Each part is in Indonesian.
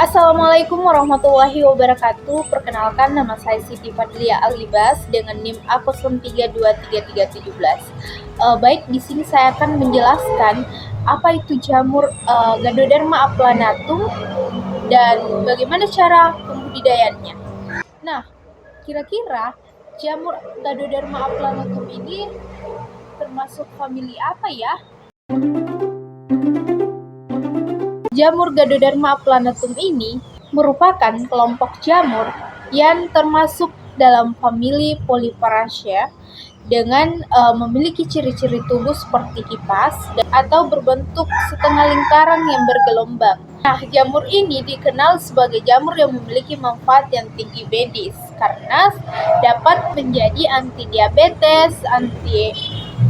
Assalamualaikum warahmatullahi wabarakatuh. Perkenalkan, nama saya Siti Fadlia Alibas dengan NIM Akoslem 323317. Baik, di sini saya akan menjelaskan apa itu jamur Ganoderma aplanatum dan bagaimana cara pembudidayaannya. Nah, kira-kira jamur Ganoderma aplanatum ini termasuk famili apa ya? Jamur Ganoderma aplanatum ini merupakan kelompok jamur yang termasuk dalam famili Polyparaceae dengan memiliki ciri-ciri tubuh seperti kipas atau berbentuk setengah lingkaran yang bergelombang. Nah, jamur ini dikenal sebagai jamur yang memiliki manfaat yang tinggi medis karena dapat menjadi anti diabetes, anti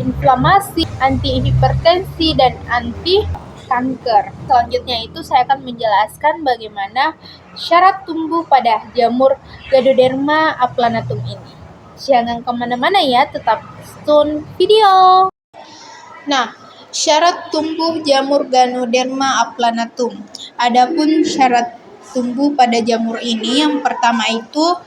inflamasi, anti hipertensi, dan anti kanker. Selanjutnya itu saya akan menjelaskan bagaimana syarat tumbuh pada jamur Ganoderma aplanatum ini. Jangan kemana-mana ya, tetap tune video. Nah, syarat tumbuh jamur Ganoderma aplanatum. Adapun syarat tumbuh pada jamur ini, yang pertama itu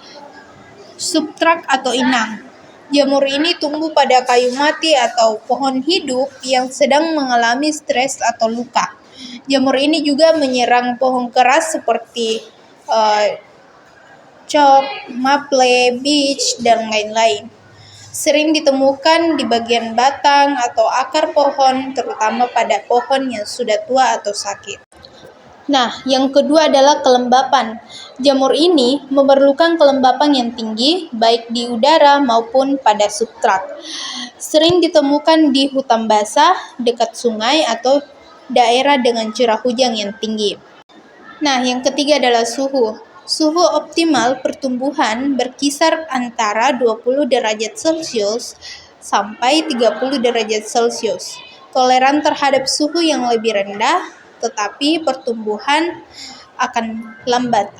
substrat atau inang. Jamur ini tumbuh pada kayu mati atau pohon hidup yang sedang mengalami stres atau luka. Jamur ini juga menyerang pohon keras seperti cok, maple, beech, dan lain-lain. Sering ditemukan di bagian batang atau akar pohon, terutama pada pohon yang sudah tua atau sakit. Nah, yang kedua adalah kelembapan. Jamur ini memerlukan kelembapan yang tinggi, baik di udara maupun pada substrat. Sering ditemukan di hutan basah, dekat sungai, atau daerah dengan curah hujan yang tinggi. Nah, yang ketiga adalah suhu. Suhu optimal pertumbuhan berkisar antara 20 derajat Celcius sampai 30 derajat Celcius. Toleran terhadap suhu yang lebih rendah, tetapi pertumbuhan akan lambat.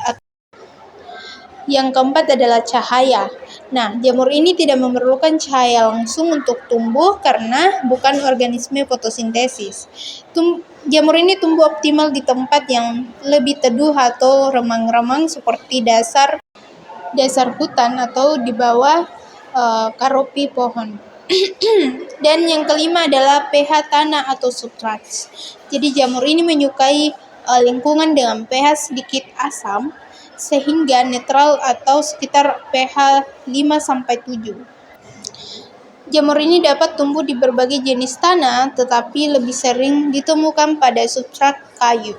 Yang keempat adalah cahaya. Nah, jamur ini tidak memerlukan cahaya langsung untuk tumbuh karena bukan organisme fotosintesis. Jamur ini tumbuh optimal di tempat yang lebih teduh atau remang-remang seperti dasar hutan atau di bawah karopi pohon. Dan yang kelima adalah pH tanah atau substrat. Jadi jamur ini menyukai lingkungan dengan pH sedikit asam sehingga netral atau sekitar pH 5-7. Jamur ini dapat tumbuh di berbagai jenis tanah, tetapi lebih sering ditemukan pada substrat kayu.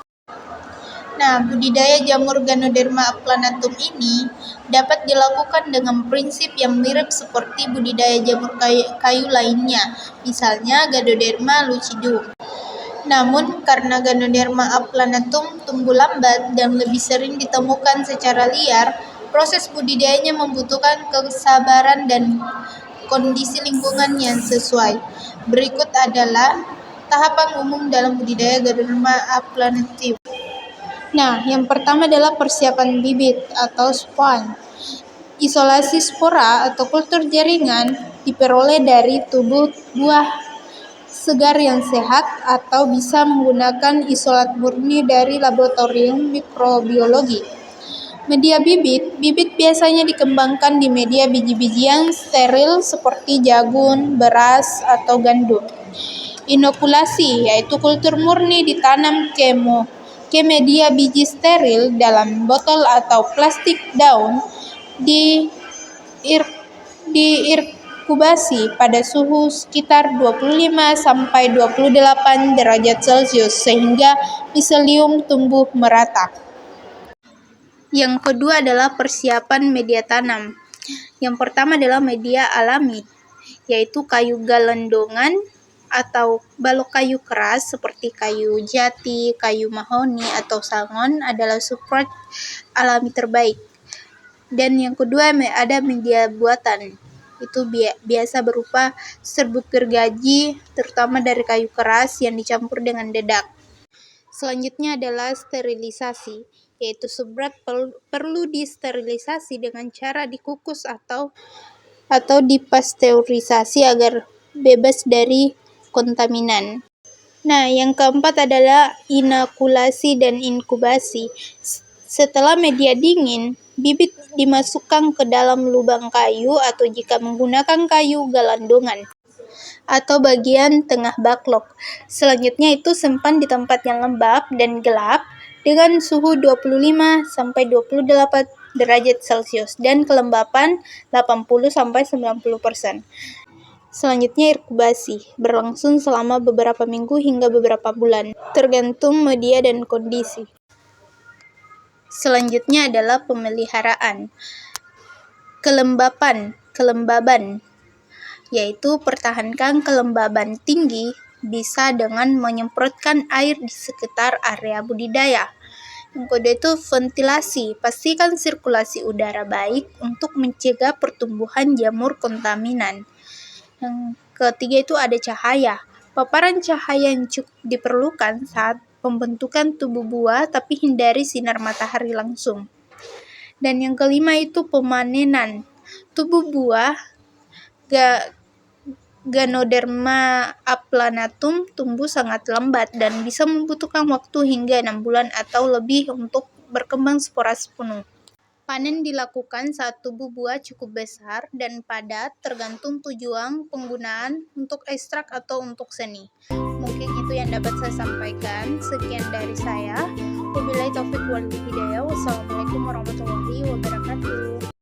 Nah, budidaya jamur Ganoderma aplanatum ini dapat dilakukan dengan prinsip yang mirip seperti budidaya jamur kayu lainnya, misalnya Ganoderma lucidum. Namun, karena Ganoderma aplanatum tumbuh lambat dan lebih sering ditemukan secara liar, proses budidayanya membutuhkan kesabaran dan kondisi lingkungan yang sesuai. Berikut adalah tahapan umum dalam budidaya Ganoderma aplanatum. Nah, yang pertama adalah persiapan bibit atau spawn. Isolasi spora atau kultur jaringan diperoleh dari tubuh buah segar yang sehat atau bisa menggunakan isolat murni dari laboratorium mikrobiologi. Media bibit biasanya dikembangkan di media biji-bijian steril seperti jagung, beras, atau gandum. Inokulasi, yaitu kultur murni ditanam ke media biji steril dalam botol atau plastik daun, diinkubasi pada suhu sekitar 25-28 derajat Celcius sehingga miselium tumbuh merata. Yang kedua adalah persiapan media tanam. Yang pertama adalah media alami, yaitu kayu galendongan atau balok kayu keras seperti kayu jati, kayu mahoni, atau sangon adalah substrat alami terbaik. Dan yang kedua ada media buatan. Itu biasa berupa serbuk gergaji, terutama dari kayu keras yang dicampur dengan dedak. Selanjutnya adalah sterilisasi, yaitu substrat perlu disterilisasi dengan cara dikukus atau dipasteurisasi agar bebas dari kontaminan. Nah, yang keempat adalah inokulasi dan inkubasi. Setelah media dingin, bibit dimasukkan ke dalam lubang kayu atau jika menggunakan kayu, galandongan atau bagian tengah baklok. Selanjutnya itu simpan di tempat yang lembab dan gelap dengan suhu 25-28 derajat Celcius dan kelembapan 80-90%. Selanjutnya inkubasi, berlangsung selama beberapa minggu hingga beberapa bulan, tergantung media dan kondisi. Selanjutnya adalah pemeliharaan. Kelembaban, yaitu pertahankan kelembaban tinggi bisa dengan menyemprotkan air di sekitar area budidaya. Yang kedua itu ventilasi, pastikan sirkulasi udara baik untuk mencegah pertumbuhan jamur kontaminan. Yang ketiga itu ada cahaya. Paparan cahaya yang cukup diperlukan saat pembentukan tubuh buah, tapi hindari sinar matahari langsung. Dan yang kelima itu pemanenan. Tubuh buah Ganoderma aplanatum tumbuh sangat lambat dan bisa membutuhkan waktu hingga 6 bulan atau lebih untuk berkembang spora penuh. Panen dilakukan saat tubuh buah cukup besar dan padat, tergantung tujuan penggunaan untuk ekstrak atau untuk seni. Mungkin itu yang dapat saya sampaikan. Sekian dari saya. Wabillahi taufiq wal hidayah. Wassalamualaikum warahmatullahi wabarakatuh.